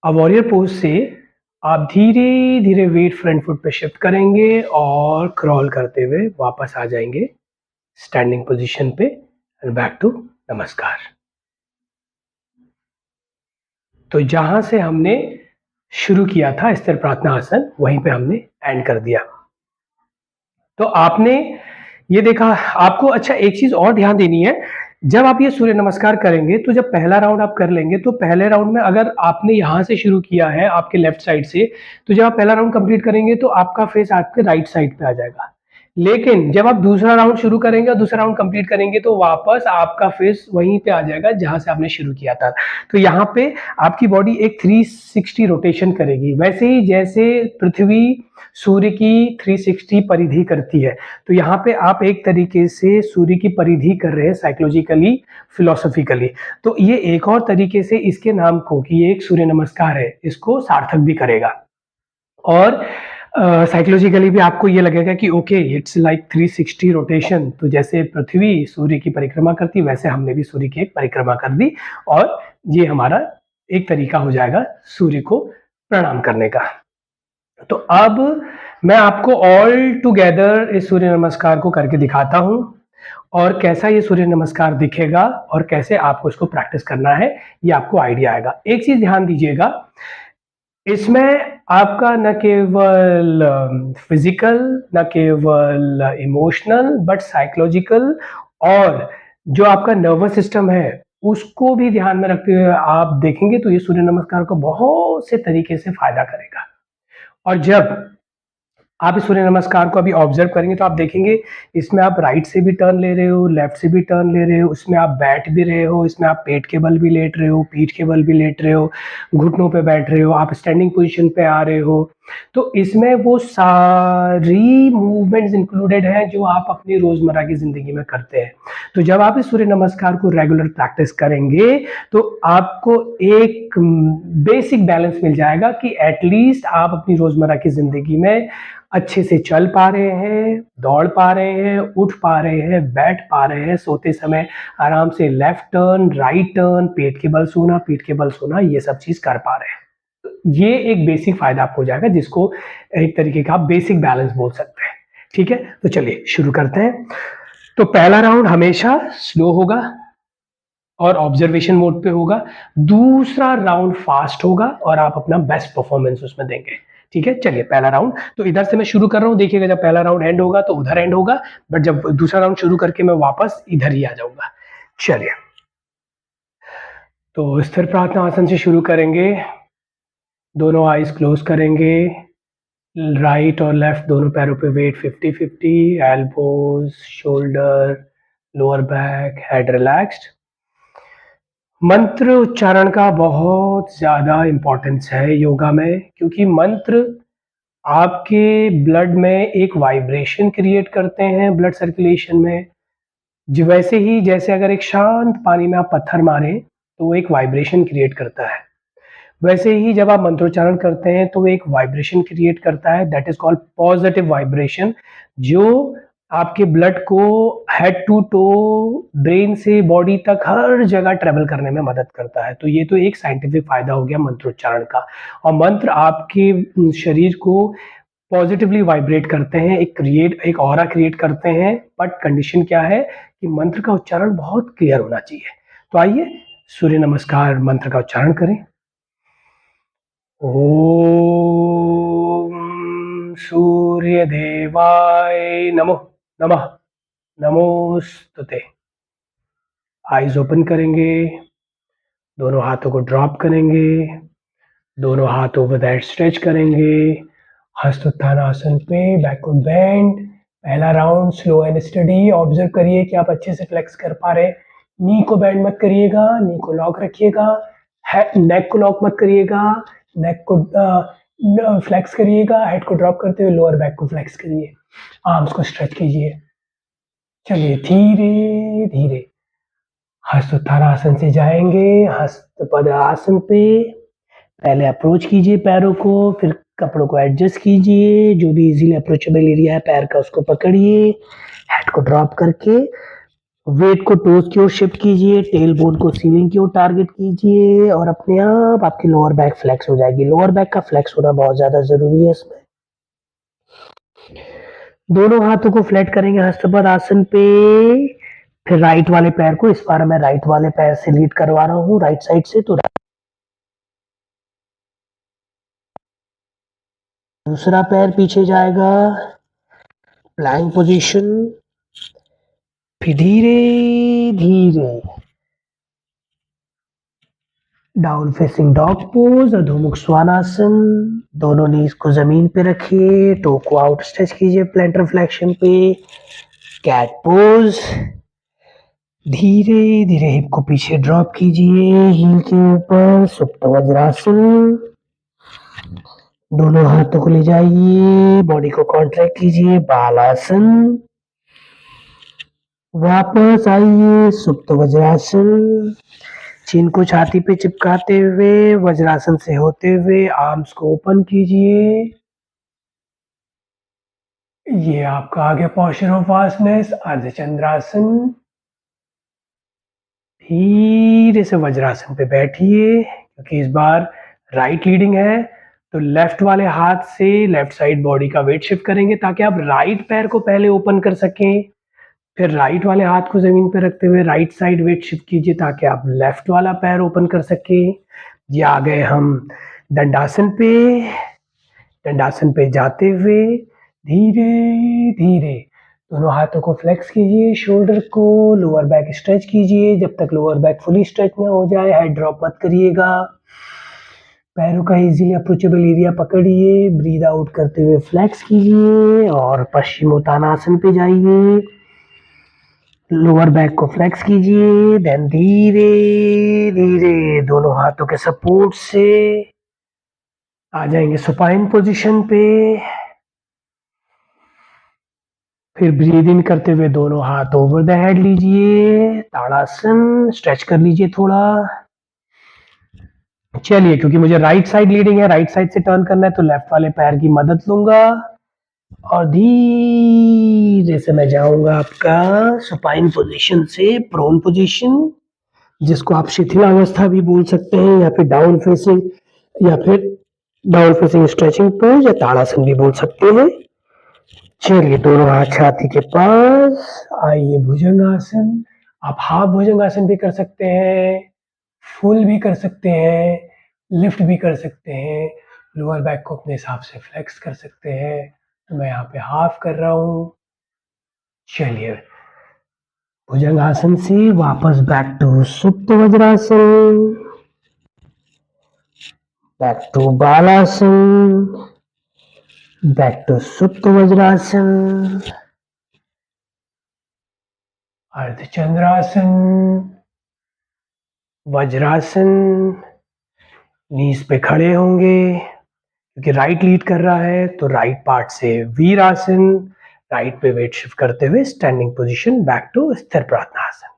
अब warrior pose से आप धीरे धीरे वेट फ्रंट फुट पे शिफ्ट करेंगे और क्रॉल करते हुए वापस आ जाएंगे स्टैंडिंग पोजीशन पे एंड बैक टू नमस्कार। तो जहां से हमने शुरू किया था स्थिर प्रार्थना आसन, वहीं पे हमने एंड कर दिया। तो आपने ये देखा, आपको अच्छा एक चीज और ध्यान देनी है। जब आप ये सूर्य नमस्कार करेंगे तो जब पहला राउंड आप कर लेंगे तो पहले राउंड में अगर आपने यहाँ से शुरू किया है आपके लेफ्ट साइड से, तो जब आप पहला राउंड कंप्लीट करेंगे तो आपका फेस आपके राइट साइड पे आ जाएगा। लेकिन जब आप दूसरा राउंड शुरू करेंगे और दूसरा राउंड कंप्लीट करेंगे तो वापस आपका फेस वहीं पे आ जाएगा जहां से आपने शुरू किया था। तो यहाँ पे आपकी बॉडी एक 360 रोटेशन करेगी, वैसे ही जैसे पृथ्वी सूर्य की 360 परिधि करती है। तो यहाँ पे आप एक तरीके से सूर्य की परिधि कर रहे हैं साइकोलॉजिकली, फिलोसॉफिकली। तो ये एक और तरीके से इसके नाम को कि ये एक सूर्य नमस्कार है, इसको सार्थक भी करेगा। और साइकोलॉजिकली भी आपको ये लगेगा कि ओके इट्स लाइक 360 रोटेशन। तो जैसे पृथ्वी सूर्य की परिक्रमा करती वैसे हमने भी सूर्य की एक परिक्रमा कर दी, और ये हमारा एक तरीका हो जाएगा सूर्य को प्रणाम करने का। तो अब मैं आपको ऑल टुगेदर इस सूर्य नमस्कार को करके दिखाता हूं और कैसा ये सूर्य नमस्कार दिखेगा और कैसे आपको इसको प्रैक्टिस करना है, ये आपको आइडिया आएगा। एक चीज ध्यान दीजिएगा, इसमें आपका न केवल फिजिकल, न केवल इमोशनल, बट साइकोलॉजिकल और जो आपका नर्वस सिस्टम है उसको भी ध्यान में रखते हुए आप देखेंगे तो ये सूर्य नमस्कार को बहुत से तरीके से फायदा करेगा। और जब आप इस सूर्य नमस्कार को अभी ऑब्जर्व करेंगे तो आप देखेंगे इसमें आप राइट से भी टर्न ले रहे हो, लेफ्ट से भी टर्न ले रहे हो, उसमें आप बैठ भी रहे हो, इसमें आप पेट के बल भी लेट रहे हो, पीठ के बल भी लेट रहे हो, घुटनों पे बैठ रहे हो, आप स्टैंडिंग पोजीशन पे आ रहे हो। तो इसमें वो सारी मूवमेंट्स इंक्लूडेड हैं जो आप अपनी रोजमर्रा की जिंदगी में करते हैं। तो जब आप इस सूर्य नमस्कार को रेगुलर प्रैक्टिस करेंगे तो आपको एक बेसिक बैलेंस मिल जाएगा कि एटलीस्ट आप अपनी रोजमर्रा की जिंदगी में अच्छे से चल पा रहे हैं, दौड़ पा रहे हैं, उठ पा रहे हैं, बैठ पा रहे हैं, सोते समय आराम से लेफ्ट टर्न, राइट टर्न, पेट के बल सोना, पीठ के बल सोना, ये सब चीज कर पा रहे हैं। तो ये एक बेसिक फायदा आपको हो जाएगा जिसको एक तरीके का आप बेसिक बैलेंस बोल सकते हैं। ठीक है, तो चलिए शुरू करते हैं। तो पहला राउंड हमेशा स्लो होगा और ऑब्जर्वेशन मोड पे होगा। दूसरा राउंड फास्ट होगा और आप अपना बेस्ट परफॉर्मेंस उसमें देंगे। ठीक है, चलिए पहला राउंड तो इधर से मैं शुरू कर रहा हूं, देखिएगा जब पहला राउंड एंड होगा तो उधर एंड होगा, बट जब दूसरा राउंड शुरू करके मैं वापस इधर ही आ जाऊंगा। चलिए, तो स्थिर प्रार्थना आसन से शुरू करेंगे। दोनों आईज क्लोज करेंगे, राइट और लेफ्ट दोनों पैरों पे weight 50-50, elbows, shoulder, lower back, head relaxed. मंत्र उच्चारण का बहुत ज़्यादा इम्पोर्टेंस है योगा में, क्योंकि मंत्र आपके ब्लड में एक वाइब्रेशन क्रिएट करते हैं ब्लड सर्कुलेशन में। वैसे ही जैसे अगर एक शांत पानी में आप पत्थर मारें तो वो एक वाइब्रेशन क्रिएट करता है, वैसे ही जब आप मंत्रोच्चारण करते हैं तो एक वाइब्रेशन क्रिएट करता है, that is called positive vibration, जो आपके ब्लड को हेड टू टो, ब्रेन से बॉडी तक हर जगह ट्रेवल करने में मदद करता है। तो ये तो एक साइंटिफिक फायदा हो गया मंत्रोच्चारण का। और मंत्र आपके शरीर को पॉजिटिवली वाइब्रेट करते हैं, एक ऑरा क्रिएट करते हैं, बट कंडीशन क्या है कि मंत्र का उच्चारण बहुत क्लियर होना चाहिए। तो आइए सूर्य नमस्कार मंत्र का उच्चारण करें। ओम सूर्य देवाय नमः नमः नमोस्तुते। आईज ओपन करेंगे, दोनों हाथों को ड्रॉप करेंगे, दोनों हाथ ओवर दैट स्ट्रेच करेंगे, हस्तोत्थान आसन पे, बैकवर्ड बेंड। पहला round slow and study. Observe करिए कि आप अच्छे से फ्लेक्स कर पा रहे हैं। नी को बेंड मत करिएगा, नी को लॉक रखिएगा, नेक को लॉक मत करिएगा, नेक को फ्लेक्स करिएगा, हेड को ड्रॉप करते हुए लोअर बैक को फ्लेक्स करिए, आर्म्स को स्ट्रेच कीजिए। चलिए धीरे धीरे हस्तोत्थान आसन से जाएंगे हस्तपद आसन पे। पहले अप्रोच कीजिए पैरों को, फिर कपड़ों को एडजस्ट कीजिए, जो भी इजीली अप्रोचेबल एरिया है पैर का उसको पकड़िए, हेड को ड्रॉप करके वेट को टोस की ओर शिफ्ट कीजिए, टेल बोन को सीलिंग की ओर टारगेट कीजिए और अपने आप आपकी लोअर बैक फ्लेक्स हो जाएगी। लोअर बैक का फ्लेक्स होना बहुत ज्यादा जरूरी है इसमें। दोनों हाथों को फ्लैट करेंगे हस्तपद आसन पे। फिर राइट वाले पैर को, इस बार मैं राइट वाले पैर से लीड करवा रहा हूँ राइट साइड से, तो दूसरा पैर पीछे जाएगा, प्लैंक पोजीशन। फिर धीरे धीरे डाउन फेसिंग डॉग पोज, अधोमुख स्वानासन। दोनों नीज को जमीन पे रखिए, टो को आउट स्ट्रेच कीजिए प्लेंटर फ्लेक्शन पे, कैट पोज। धीरे धीरे हिप को पीछे ड्रॉप कीजिए, हील के ऊपर सुप्त वज्रासन। दोनों हाथों को ले जाइए, बॉडी को कॉन्ट्रैक्ट कीजिए, बालासन। वापस आइए सुप्त वज्रासन। चिन को छाती पे चिपकाते हुए वज्रासन से होते हुए आर्म्स को ओपन कीजिए। ये आपका आ गया पोस्चर ऑफ वास्टनेस, अर्धचंद्रासन। धीरे से वज्रासन पे बैठिए, क्योंकि इस बार राइट लीडिंग है, तो लेफ्ट वाले हाथ से लेफ्ट साइड बॉडी का वेट शिफ्ट करेंगे ताकि आप राइट पैर को पहले ओपन कर सकें। फिर राइट वाले हाथ को जमीन पर रखते हुए राइट साइड वेट शिफ्ट कीजिए ताकि आप लेफ्ट वाला पैर ओपन कर सके। ये आ गए हम दंडासन पे। दंडासन पे जाते हुए धीरे धीरे दोनों हाथों को फ्लेक्स कीजिए, शोल्डर को, लोअर बैक स्ट्रेच कीजिए। जब तक लोअर बैक फुली स्ट्रेच न हो जाए हेड ड्रॉप मत करिएगा। पैरों का इजीली अप्रोचेबल एरिया पकड़िए, ब्रीद आउट करते हुए फ्लेक्स कीजिए और पश्चिमोत्तानासन पे जाइए। लोअर बैक को फ्लेक्स कीजिए, देन धीरे धीरे दोनों हाथों के सपोर्ट से आ जाएंगे सुपाइन पोजीशन पे। फिर ब्रीद इन करते हुए दोनों हाथ ओवर द हेड लीजिए, ताड़ासन। स्ट्रेच कर लीजिए थोड़ा। चलिए, क्योंकि मुझे राइट साइड लीडिंग है, राइट साइड से टर्न करना है, तो लेफ्ट वाले पैर की मदद लूंगा और धीरे से मैं जाऊंगा आपका सुपाइन पोजीशन से प्रोन पोजीशन, जिसको आप शिथिलावस्था भी बोल सकते हैं, या फिर डाउन फेसिंग, या फिर डाउन फेसिंग स्ट्रेचिंग पोज, या ताड़ासन भी बोल सकते हैं। चलिए, दोनों हाथ छाती के पास आइए, भुजंगासन। आप हाफ भुजंगासन भी कर सकते हैं, फुल भी कर सकते हैं, लिफ्ट भी कर सकते हैं, लोअर बैक को अपने हिसाब से फ्लेक्स कर सकते हैं। तो मैं यहाँ पे हाफ कर रहा हूँ। चलिए, भुजंगासन से वापस back to supta vajrasana, back to balasana, back to supta vajrasana, Ardha Chandrasana, vajrasana. नीज पे खड़े होंगे, क्योंकि राइट लीड कर रहा है, तो राइट पार्ट से वीरासन, राइट पे वेट शिफ्ट करते हुए स्टैंडिंग पोजीशन, बैक टू स्थिर प्रार्थना आसन।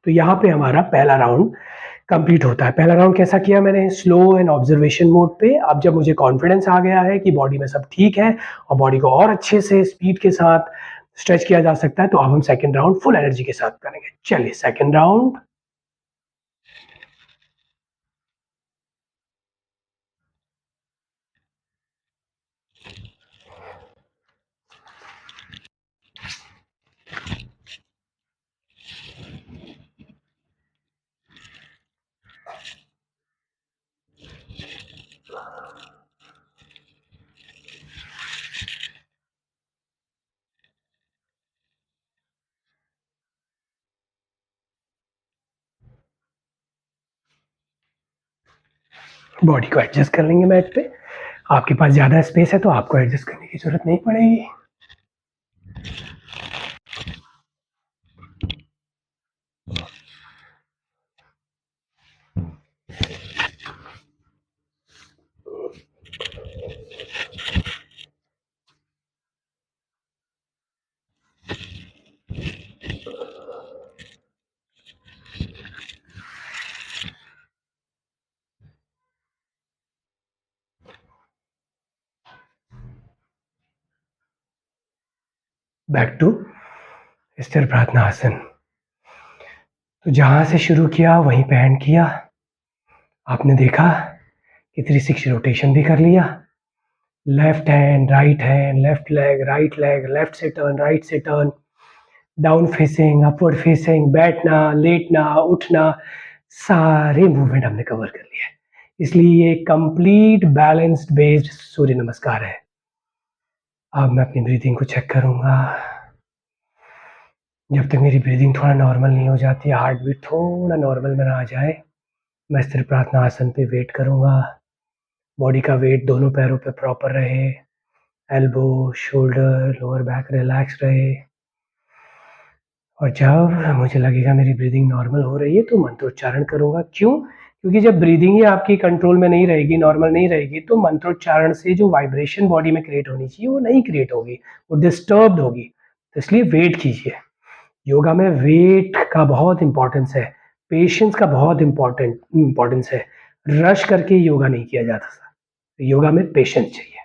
तो यहाँ पे हमारा पहला राउंड कंप्लीट होता है। पहला राउंड कैसा किया मैंने? स्लो एंड ऑब्जर्वेशन मोड पे। अब जब मुझे कॉन्फिडेंस आ गया है कि बॉडी में सब ठीक है और बॉडी को और अच्छे से स्पीड के साथ स्ट्रेच किया जा सकता है, तो अब हम सेकेंड राउंड फुल एनर्जी के साथ करेंगे। चलिए, सेकेंड राउंड। बॉडी को एडजस्ट कर लेंगे मैट पे। आपके पास ज्यादा स्पेस है तो आपको एडजस्ट करने की जरूरत नहीं पड़ेगी। बैक टू स्थिर प्रार्थना आसन। तो जहाँ से शुरू किया वहीं पे एंड किया। आपने देखा कि 360 रोटेशन भी कर लिया। Left hand, right hand, left leg, left से टर्न, राइट से turn, down facing, upward facing, बैठना, लेटना, उठना, सारे मूवमेंट हमने कवर कर लिया। इसलिए ये कंप्लीट बैलेंस्ड बेस्ड सूर्य नमस्कार है। अब मैं अपनी ब्रीदिंग को चेक करूंगा। जब तक मेरी ब्रीदिंग थोड़ा नॉर्मल नहीं हो जाती, हार्ट बीट थोड़ा नॉर्मल में ना आ जाए, मैं स्थिर प्रार्थना आसन पे वेट करूंगा। बॉडी का वेट दोनों पैरों पे प्रॉपर रहे, elbow, shoulder, lower back relax रहे। और जब मुझे लगेगा मेरी ब्रीदिंग नॉर्मल हो रही है तो मंत्रोच्चारण करूंगा। क्यों? क्योंकि जब ब्रीदिंग ही आपकी कंट्रोल में नहीं रहेगी, नॉर्मल नहीं रहेगी, तो मंत्रोच्चारण से जो वाइब्रेशन बॉडी में क्रिएट होनी चाहिए वो नहीं क्रिएट होगी, वो डिस्टर्ब्ड होगी। तो इसलिए वेट कीजिए। योगा में वेट का बहुत इंपॉर्टेंस है, पेशेंस का बहुत इंपॉर्टेंस है। रश करके योगा नहीं किया जाता था, योगा में पेशेंस चाहिए।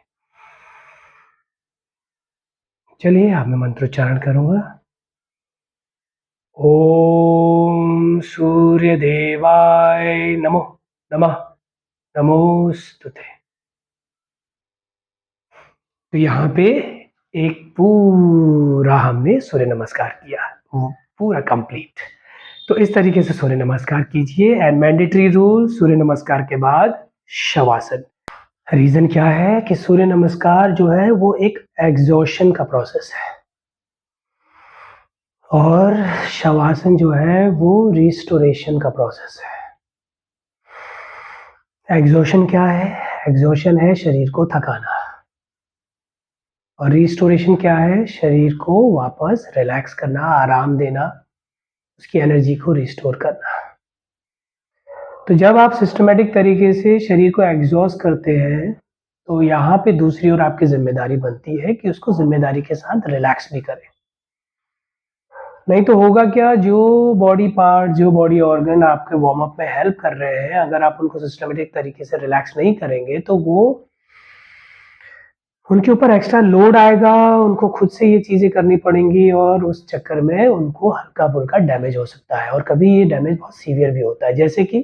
चलिए अब मैं मंत्रोच्चारण करूंगा। ओम सूर्य देवाय नमो नमः नमोस्तुते। तो यहाँ पे एक पूरा हमने सूर्य नमस्कार किया, पूरा कंप्लीट। तो इस तरीके से सूर्य नमस्कार कीजिए। एंड मैंडेटरी रूल, सूर्य नमस्कार के बाद शवासन। रीजन क्या है कि सूर्य नमस्कार जो है वो एक एग्जॉशन का प्रोसेस है और शवासन जो है वो रिस्टोरेशन का प्रोसेस है। एग्जॉशन क्या है? एग्जॉशन है शरीर को थकाना, और रिस्टोरेशन क्या है? शरीर को वापस रिलैक्स करना, आराम देना, उसकी एनर्जी को रिस्टोर करना। तो जब आप सिस्टमेटिक तरीके से शरीर को एग्जॉस्ट करते हैं तो यहाँ पे दूसरी ओर आपकी जिम्मेदारी बनती है कि उसको जिम्मेदारी के साथ रिलैक्स भी करें। नहीं तो होगा क्या, जो बॉडी पार्ट, जो बॉडी ऑर्गन आपके वार्म अप में हेल्प कर रहे हैं, अगर आप उनको सिस्टमेटिक तरीके से रिलैक्स नहीं करेंगे तो वो उनके ऊपर एक्स्ट्रा लोड आएगा, उनको खुद से ये चीज़ें करनी पड़ेंगी और उस चक्कर में उनको हल्का-फुल्का डैमेज हो सकता है। और कभी ये डैमेज बहुत सीवियर भी होता है। जैसे कि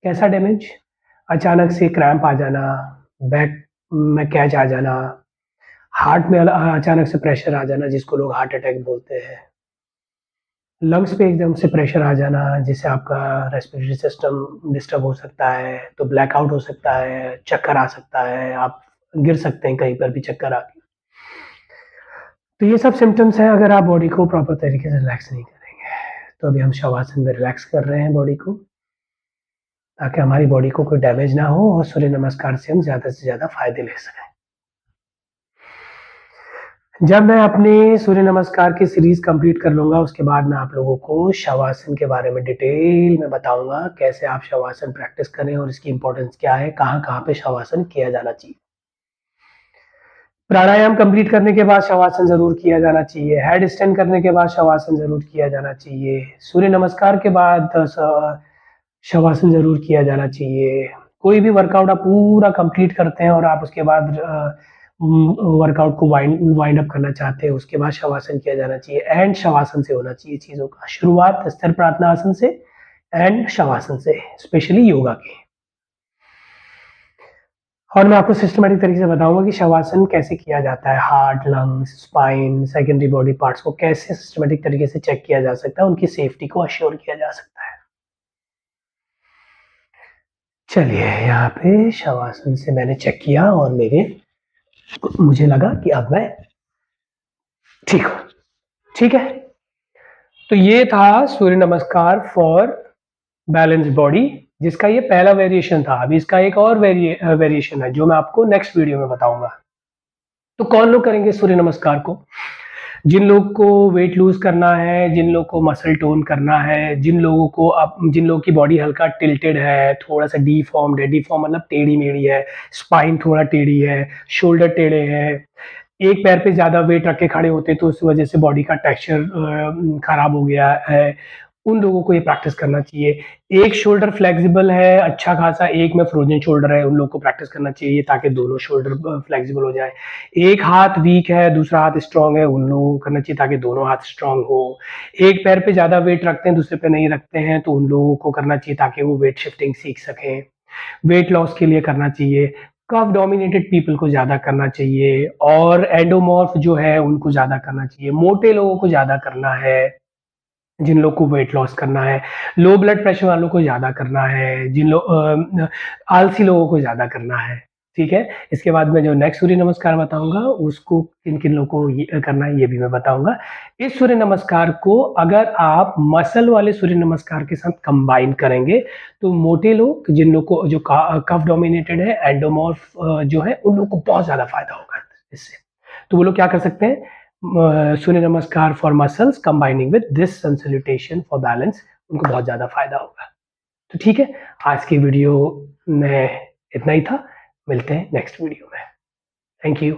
कैसा डैमेज? अचानक से क्रैम्प आ जाना, बैक में कैच आ जाना, हार्ट में अचानक से प्रेशर आ जाना जिसको लोग हार्ट अटैक बोलते हैं। लंग्स पे एकदम से प्रेशर आ जाना जिससे आपका रेस्पिरेटरी सिस्टम डिस्टर्ब हो सकता है, तो ब्लैकआउट हो सकता है, चक्कर आ सकता है, आप गिर सकते हैं कहीं पर भी चक्कर आके। तो ये सब सिम्पटम्स हैं अगर आप बॉडी को प्रॉपर तरीके से रिलैक्स नहीं करेंगे। तो अभी हम शवासन में रिलैक्स कर रहे हैं बॉडी को, ताकि हमारी बॉडी को कोई डैमेज ना हो और सूर्य नमस्कार से हम ज़्यादा से ज़्यादा फ़ायदे ले सकें। जब मैं अपने सूर्य नमस्कार की सीरीज़ कंप्लीट कर लूँगा, उसके बाद मैं आप लोगों को शवासन के बारे में डिटेल में बताऊँगा, कैसे आप शवासन प्रैक्टिस करें और इसकी इम्पोर्टेंस क्या है, कहाँ-कहाँ पे शवासन किया जाना चाहिए। प्राणायाम कंप्लीट करने के बाद शवासन ज़रूर किया जाना चाहिए। हेड स्टैंड करने के बाद शवासन ज़रूर किया जाना चाहिए। सूर्य नमस्कार के बाद शवासन ज़रूर किया जाना चाहिए। कोई भी वर्कआउट आप पूरा कंप्लीट करते हैं और आप उसके बाद वर्कआउट को वाइंड अप करना चाहते हैं, उसके बाद शवासन किया जाना चाहिए। एंड शवासन से होना चाहिए चीज़ों का। शुरुआत स्थिर प्रार्थना आसन से एंड शवासन से, स्पेशली योगा के। और मैं आपको सिस्टमैटिक तरीके से बताऊंगा कि शवासन कैसे किया जाता है। Heart, lungs, spine, secondary body parts को कैसे सिस्टमैटिक तरीके से चेक किया जा सकता है, उनकी सेफ्टी को अश्योर किया जा सकता है। चलिए, यहाँ पे शवासन से मैंने चेक किया और मुझे लगा कि अब मैं ठीक हूँ। ठीक है, तो ये था सूर्य नमस्कार फॉर बैलेंस बॉडी, जिसका ये पहला वेरिएशन था। अभी इसका एक और वेरिएशन है जो मैं आपको नेक्स्ट वीडियो में बताऊंगा। तो कौन लोग करेंगे सूर्य नमस्कार को? जिन लोग को वेट लूज करना है, जिन लोग को मसल टोन करना है, जिन लोगों की बॉडी हल्का टिल्टेड है, थोड़ा सा डीफॉर्म्ड है, डीफॉर्म मतलब टेढ़ी मेढ़ी है, स्पाइन थोड़ा टेढ़ी है, शोल्डर टेढ़े हैं, एक पैर पे ज्यादा वेट रख के खड़े होते तो उस वजह से बॉडी का टेक्सचर खराब हो गया है, उन लोगों को ये प्रैक्टिस करना चाहिए। एक शोल्डर फ्लेक्सिबल है अच्छा खासा, एक में फ्रोजन शोल्डर है, उन लोगों को प्रैक्टिस करना चाहिए ताकि दोनों शोल्डर फ्लेक्सिबल हो जाए। एक हाथ वीक है, दूसरा हाथ स्ट्रांग है, उन लोगों को करना चाहिए ताकि दोनों हाथ स्ट्रांग हो। एक पैर पे ज़्यादा वेट रखते हैं, दूसरे पे नहीं रखते हैं, तो उन लोगों को करना चाहिए ताकि वो वेट शिफ्टिंग सीख सकें। वेट लॉस के लिए करना चाहिए। कर्व डोमिनेटेड पीपल को ज़्यादा करना चाहिए, और एंडोमॉर्फ जो है उनको ज़्यादा करना चाहिए। मोटे लोगों को ज़्यादा करना है, जिन लोग को वेट लॉस करना है। लो ब्लड प्रेशर वालों को ज़्यादा करना है, जिन लोग आलसी लोगों को ज़्यादा करना है। ठीक है, इसके बाद मैं जो नेक्स्ट सूर्य नमस्कार बताऊंगा उसको किन किन लोगों को ये करना है ये भी मैं बताऊंगा। इस सूर्य नमस्कार को अगर आप मसल वाले सूर्य नमस्कार के साथ कंबाइन करेंगे तो मोटे लोग, जिन लोग को जो कफ डोमिनेटेड है, एंडोमॉर्फ जो है, उन लोग को बहुत ज़्यादा फायदा होगा इससे। तो वो लोग क्या कर सकते हैं, surya namaskar for muscles combining with this sun salutation for balance, उनको बहुत ज़्यादा फायदा होगा। तो ठीक है, आज की वीडियो में इतना ही था, मिलते हैं नेक्स्ट वीडियो में। Thank you.